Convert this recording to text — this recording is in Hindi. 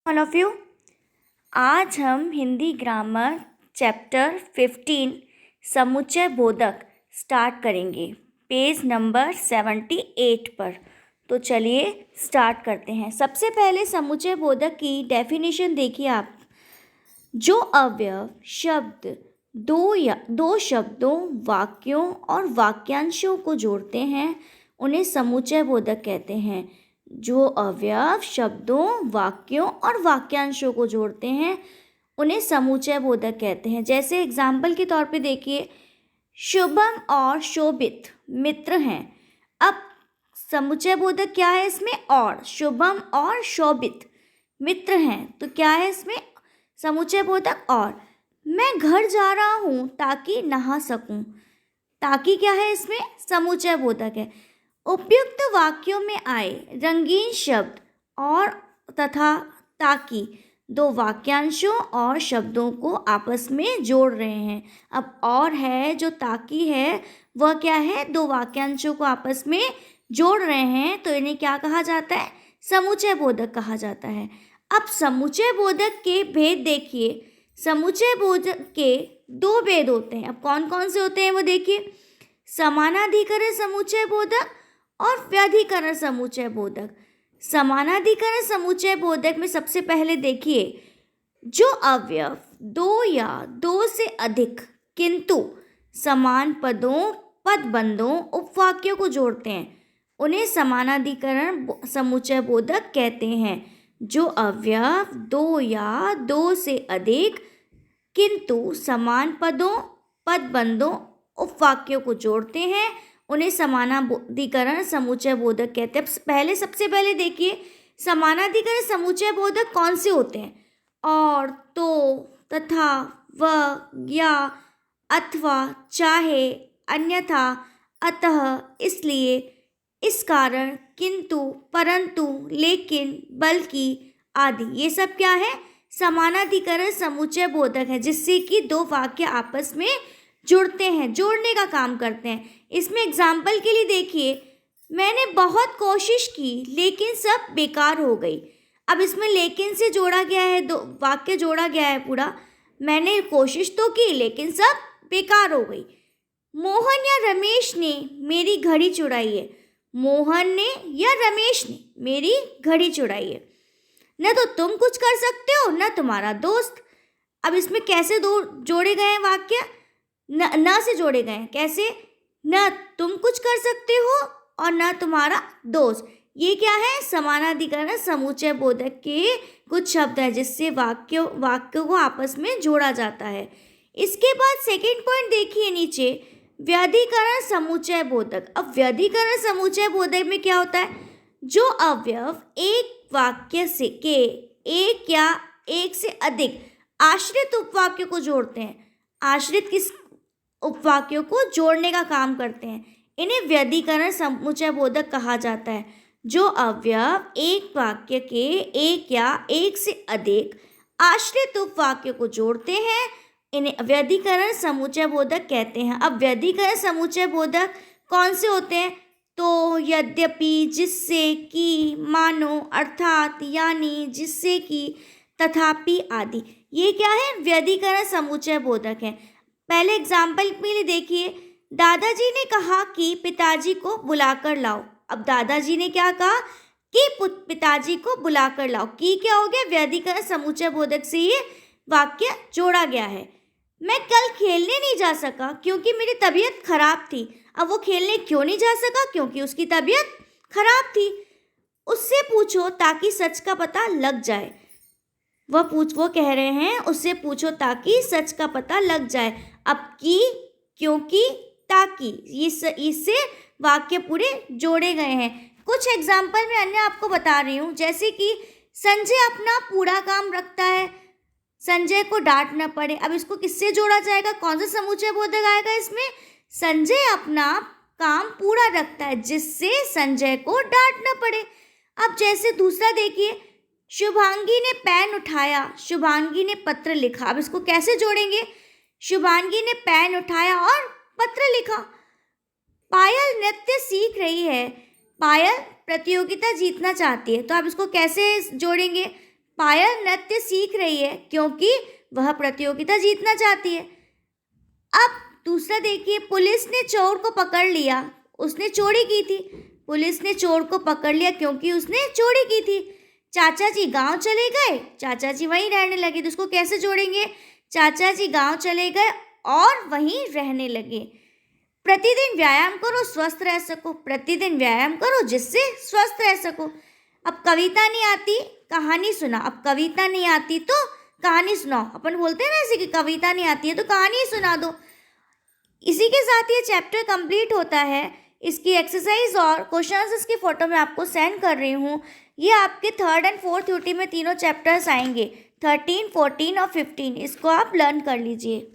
All of you. आज हम हिंदी ग्रामर चैप्टर 15 समुच्चय बोधक स्टार्ट करेंगे पेज नंबर 78 पर। तो चलिए स्टार्ट करते हैं। सबसे पहले समुच्चय बोधक की डेफिनेशन देखिए आप। जो अवयव शब्द दो शब्दों, वाक्यों और वाक्यांशों को जोड़ते हैं उन्हें समुच्चय बोधक कहते हैं। जो अवयव शब्दों, वाक्यों और वाक्यांशों को जोड़ते हैं उन्हें समुच्चय बोधक कहते हैं। जैसे एग्जाम्पल के तौर पे देखिए, शुभम और शोभित मित्र हैं। अब समुच्चय बोधक क्या है इसमें? और शुभम और शोभित मित्र हैं तो क्या है इसमें समुच्चय बोधक? और मैं घर जा रहा हूँ ताकि नहा सकूँ। ताकि क्या है इसमें? समुच्चय बोधक है। उपयुक्त वाक्यों में आए रंगीन शब्द और तथा ताकि दो वाक्यांशों और शब्दों को आपस में जोड़ रहे हैं। अब और है जो ताकि है वह क्या है? दो वाक्यांशों को आपस में जोड़ रहे हैं तो इन्हें क्या कहा जाता है? समुच्चय बोधक कहा जाता है। अब समुच्चय बोधक के भेद देखिए। समुच्चय बोधक के दो भेद होते हैं। अब कौन कौन से होते हैं वो देखिए। समानाधिकरण समुच्चय बोधक और व्यधिकरण समुच्चय बोधक। समानाधिकरण समुच्चय बोधक में सबसे पहले देखिए, जो अवयव दो या दो से अधिक किंतु समान पदों, पदबंधों, उपवाक्यों को जोड़ते हैं उन्हें समानाधिकरण समुच्चय बोधक कहते हैं। जो अवयव दो या दो से अधिक किंतु समान पदों, पदबंधों, उपवाक्यों को जोड़ते हैं उन्हें समानाधिकरण समुच्चय बोधक कहते हैं। सबसे पहले देखिए, समानाधिकरण समुच्चय बोधक कौन से होते हैं? और, तो, तथा, व, या, अथवा, चाहे, अन्यथा, अतः, इसलिए, इस कारण, किंतु, परंतु, लेकिन, बल्कि आदि। ये सब क्या है? समानाधिकरण समुच्चय बोधक है, जिससे कि दो वाक्य आपस में जुड़ते हैं, जोड़ने का काम करते हैं। इसमें एग्जाम्पल के लिए देखिए, मैंने बहुत कोशिश की लेकिन सब बेकार हो गई। अब इसमें लेकिन से जोड़ा गया है, दो वाक्य जोड़ा गया है पूरा। मैंने कोशिश तो की लेकिन सब बेकार हो गई। मोहन या रमेश ने मेरी घड़ी चुराई है। मोहन ने या रमेश ने मेरी घड़ी चुराई है। न तो तुम कुछ कर सकते हो न तुम्हारा दोस्त। अब इसमें कैसे दो जोड़े गए हैं वाक्य? न से जोड़े गए हैं। कैसे? न तुम कुछ कर सकते हो और न तुम्हारा दोस्त। ये क्या है? समानाधिकरण समुच्चय बोधक के कुछ शब्द हैं जिससे वाक्यों को आपस में जोड़ा जाता है। इसके बाद सेकंड पॉइंट देखिए नीचे, व्यधिकरण समुच्चय बोधक। अब व्यधिकरण समुच्चय बोधक में क्या होता है? जो अवयव एक वाक्य से के एक या एक से अधिक आश्रित उपवाक्यों को जोड़ते हैं, आश्रित किस उपवाक्यों को जोड़ने का काम करते हैं, इन्हें व्यधिकरण समुच्चय बोधक कहा जाता है। जो अवयव एक वाक्य के एक या एक से अधिक आश्रित उपवाक्यों को जोड़ते हैं इन्हें व्यधिकरण समुच्चय बोधक कहते हैं। अब व्यधिकरण समुच्चय बोधक कौन से होते हैं? तो, यद्यपि, जिससे, कि, मानो, अर्थात, यानी, जिससे कि, तथापि आदि। ये क्या है? व्यधिकरण समुच्चय बोधक है। पहले एग्जाम्पल के लिए देखिए, दादाजी ने कहा कि पिताजी को बुलाकर लाओ। अब दादाजी ने क्या कहा? कि पिताजी को बुलाकर लाओ। कि क्या हो गया? व्यधिकरण समुच्चय बोधक से ये वाक्य जोड़ा गया है। मैं कल खेलने नहीं जा सका क्योंकि मेरी तबीयत खराब थी। अब वो खेलने क्यों नहीं जा सका? क्योंकि उसकी तबीयत खराब थी। उससे पूछो ताकि सच का पता लग जाए। वो कह रहे हैं उससे पूछो ताकि सच का पता लग जाए। अब की, क्योंकि, ताकि, इससे वाक्य पूरे जोड़े गए हैं। कुछ एग्जाम्पल में अन्य आपको बता रही हूँ, जैसे कि संजय अपना पूरा काम रखता है, संजय को डांट न पड़े। अब इसको किससे जोड़ा जाएगा? कौन सा समुच्चय बोधक आएगा इसमें? संजय अपना काम पूरा रखता है जिससे संजय को डांट न पड़े। अब जैसे दूसरा देखिए, शुभांगी ने पेन उठाया, शुभांगी ने पत्र लिखा। अब इसको कैसे जोड़ेंगे? शुभांगी ने पेन उठाया और पत्र लिखा। पायल नृत्य सीख रही है, पायल प्रतियोगिता जीतना चाहती है। तो आप इसको कैसे जोड़ेंगे? पायल नृत्य सीख रही है क्योंकि वह प्रतियोगिता जीतना चाहती है। अब दूसरा देखिए, पुलिस ने चोर को पकड़ लिया, उसने चोरी की थी। पुलिस ने चोर को पकड़ लिया क्योंकि उसने चोरी की थी। चाचा जी गांव चले गए, चाचा जी वहीं रहने लगे, तो उसको कैसे जोड़ेंगे? चाचा जी गांव चले गए और वहीं रहने लगे। प्रतिदिन व्यायाम करो, स्वस्थ रह सको। प्रतिदिन व्यायाम करो जिससे स्वस्थ रह सको। अब कविता नहीं आती, कहानी सुना। अब कविता नहीं आती तो कहानी सुनाओ। अपन बोलते हैं ना ऐसे कि कविता नहीं आती है तो कहानी ही सुना दो। इसी के साथ ये चैप्टर कंप्लीट होता है। इसकी एक्सरसाइज और क्वेश्चन आंसर्स की फ़ोटो मैं आपको सेंड कर रही हूँ। ये आपके 3rd and 4th यूटी में तीनों चैप्टर्स आएंगे, 13, 14 और 15। इसको आप लर्न कर लीजिए।